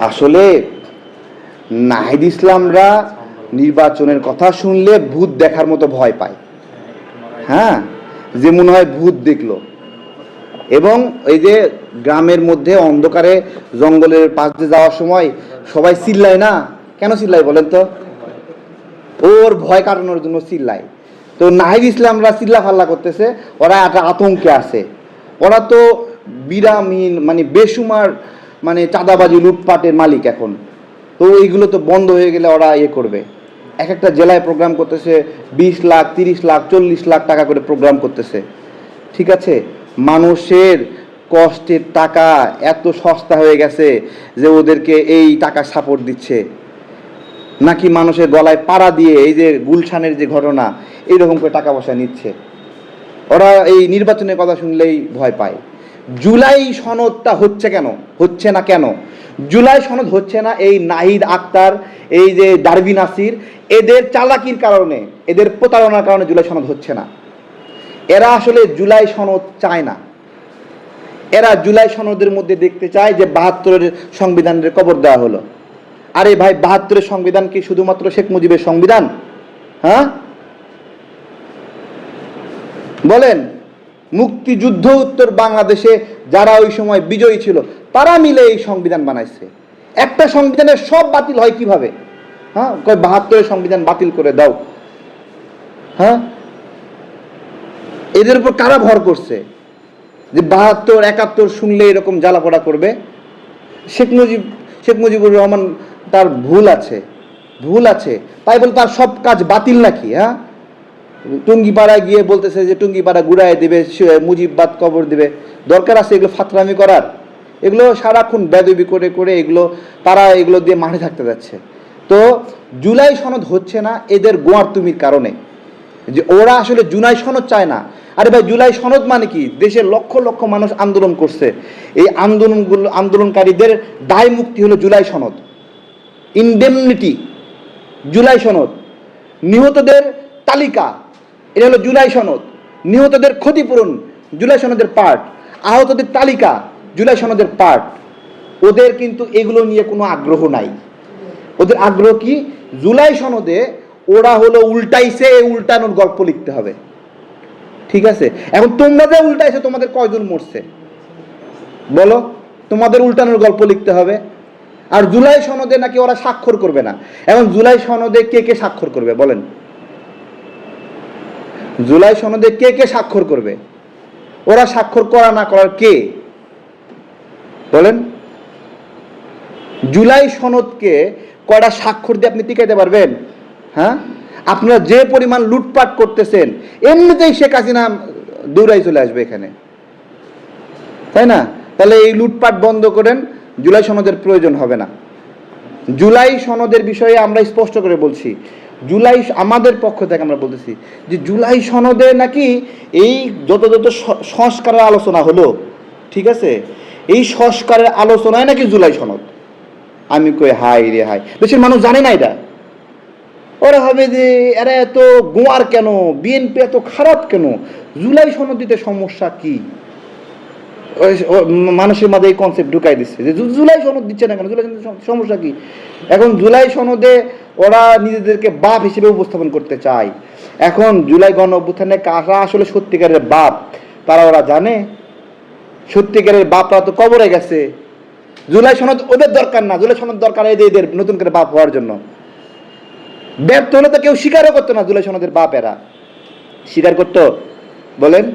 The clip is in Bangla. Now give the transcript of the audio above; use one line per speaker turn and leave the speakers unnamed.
আসলে নাহিদ ইসলামরা নির্বাচনের কথা শুনলে ভূত দেখার মতো ভয় পায়। হ্যাঁ, যে মনে হয় ভূত দেখলো। এবং এই যে গ্রামের মধ্যে অন্ধকারে জঙ্গলের পাশ দিয়ে যাওয়ার সময় সবাই চিল্লায় না, কেন চিল্লায় বলেন তো? ওর ভয় কাটানোর জন্য চিল্লায়। তো নাহিদ ইসলামরা চিল্লা ফাল্লা করতেছে, ওরা একটা আতঙ্কে আছে। ওরা তো বিরামহীন মানে বেসুমার মানে চাঁদাবাজি লুটপাটের মালিক এখন। তো এইগুলো তো বন্ধ হয়ে গেলে ওরা করবে। এক একটা জেলায় প্রোগ্রাম করতেছে 20 লাখ 30 লাখ 40 লাখ টাকা করে প্রোগ্রাম করতেছে। ঠিক আছে, মানুষের কষ্টের টাকা এত সস্তা হয়ে গেছে যে ওদেরকে এই টাকা সাপোর্ট দিচ্ছে, নাকি মানুষের গলায় পাড়া দিয়ে এই যে গুলশানের যে ঘটনা এইরকম করে টাকা পয়সা নিচ্ছে। ওরা এই নির্বাচনের কথা শুনলেই ভয় পায়। জুলাই সনদটা হচ্ছে কেন, হচ্ছে না কেন? জুলাই সনদ হচ্ছে না এই নাহিদ আক্তার, এই যে ডারবি নাসির, এদের চালাকির কারণে, এদের প্রতারণার কারণে জুলাই সনদ হচ্ছে না। এরা আসলে জুলাই সনদ চায় না। এরা জুলাই সনদের মধ্যে দেখতে চায় যে 72-এর সংবিধানের কবর দেওয়া হলো। আরে ভাই, 72-এর সংবিধান কি শুধুমাত্র শেখ মুজিবের সংবিধান? হ্যাঁ বলেন, মুক্তিযুদ্ধ উত্তর বাংলাদেশে যারা ওই সময় বিজয়ী ছিল তারা মিলে এই সংবিধান বানাইছে। একটা সংবিধানের সব বাতিল হয় কিভাবে? হ্যাঁ, 72-এর সংবিধান বাতিল করে দাও। হ্যাঁ, এদের উপর কারা ভর করছে যে 72 71 শুনলে এরকম জ্বালাপোড়া করবে? শেখ মুজিবুর রহমান তার ভুল আছে তাই বলে তার সব কাজ বাতিল নাকি? হ্যাঁ, টুঙ্গিপাড়ায় গিয়ে বলতেছে যে টুঙ্গিপাড়া গুড়ায় দেবে, মুজিববাদ কবর দেবে। দরকার আছে এগুলো ফাতরামি করার? এগুলো সারাক্ষণ বেদবি করে করে তারা এগুলো দিয়ে মাঠে থাকতে যাচ্ছে। তো জুলাই সনদ হচ্ছে না এদের গোয়ারতুমির কারণে, যে ওরা আসলে জুলাই সনদ চায় না। আরে ভাই, জুলাই সনদ মানে কি? দেশের লক্ষ লক্ষ মানুষ আন্দোলন করছে, এই আন্দোলনকারীদের দায় মুক্তি হলো জুলাই সনদ, ইনডেমনিটি জুলাই সনদ, নিহতদের তালিকা এটা হলো জুলাই সনদ, নিহতদের ক্ষতিপূরণ জুলাই সনদের পার্ট, আহতদের তালিকা জুলাই সনদের পার্ট। ওদের কিন্তু এগুলো নিয়ে কোনো আগ্রহ নাই। ওদের আগ্রহ কি? জুলাই সনদে ওরা হলো উল্টাইছে, উল্টানোর গল্প লিখতে হবে। ঠিক আছে, এখন তোমরা যে উল্টাইছে তোমাদের কয়জন মরছে বলো? তোমাদের উল্টানোর গল্প লিখতে হবে। আর জুলাই সনদে নাকি ওরা স্বাক্ষর করবে না। এখন জুলাই সনদে কে কে স্বাক্ষর করবে বলেন? জুলাই সনদে কে কে স্বাক্ষর করবে? ওরা স্বাক্ষর করা না করার কে বলেন? জুলাই সনদকে কয়টা স্বাক্ষর দিয়ে আপনি টিকাইতে পারবেন? হ্যাঁ, আপনারা যে পরিমাণ লুটপাট করতেছেন এমনিতেই শেখ হাসিনা দৌড়াই চলে আসবে এখানে, তাই না? তাহলে এই লুটপাট বন্ধ করেন, জুলাই সনদের প্রয়োজন হবে না। জুলাই সনদের বিষয়ে আমরা স্পষ্ট করে বলছি, জুলাই আমাদের পক্ষ থেকে আমরা বলতেছি যে জুলাই সনদে নাকি এই যত সংস্কারের আলোচনা হলো, ঠিক আছে, এই সংস্কারের আলোচনায় নাকি জুলাই সনদ। আমি কই হাই রে হাই, দেশের মানুষ জানে না এটা। ওরা হবে যে এরা এত গোয়ার কেন, বিএনপি এত খারাপ কেন, জুলাই সনদ দিতে সমস্যা কি? মানুষের মাঝে এই কনসেপ্ট ঢুকাই দিচ্ছে যে জুলাই সনদ দিচ্ছে না কেন, জুলাই সমস্যা কি? এখন জুলাই সনদে ওরা নিজেদেরকে বাপ হিসেবে উপস্থাপন করতে চায়। এখন জুলাই গণ অভ্যুত্থানে কারা আসলে সত্যিকারের বাপ তারা ওরা জানে? সত্যিকারের বাপরা তো কবরে গেছে। জুলাই সনদ ওদের দরকার না, জুলাই সনদ দরকার এদের নতুন করে বাপ হওয়ার জন্য। ব্যর্থ হলে তো কেউ স্বীকারও করতো না জুলাই সনদের বাপ, এরা স্বীকার করতো বলেন?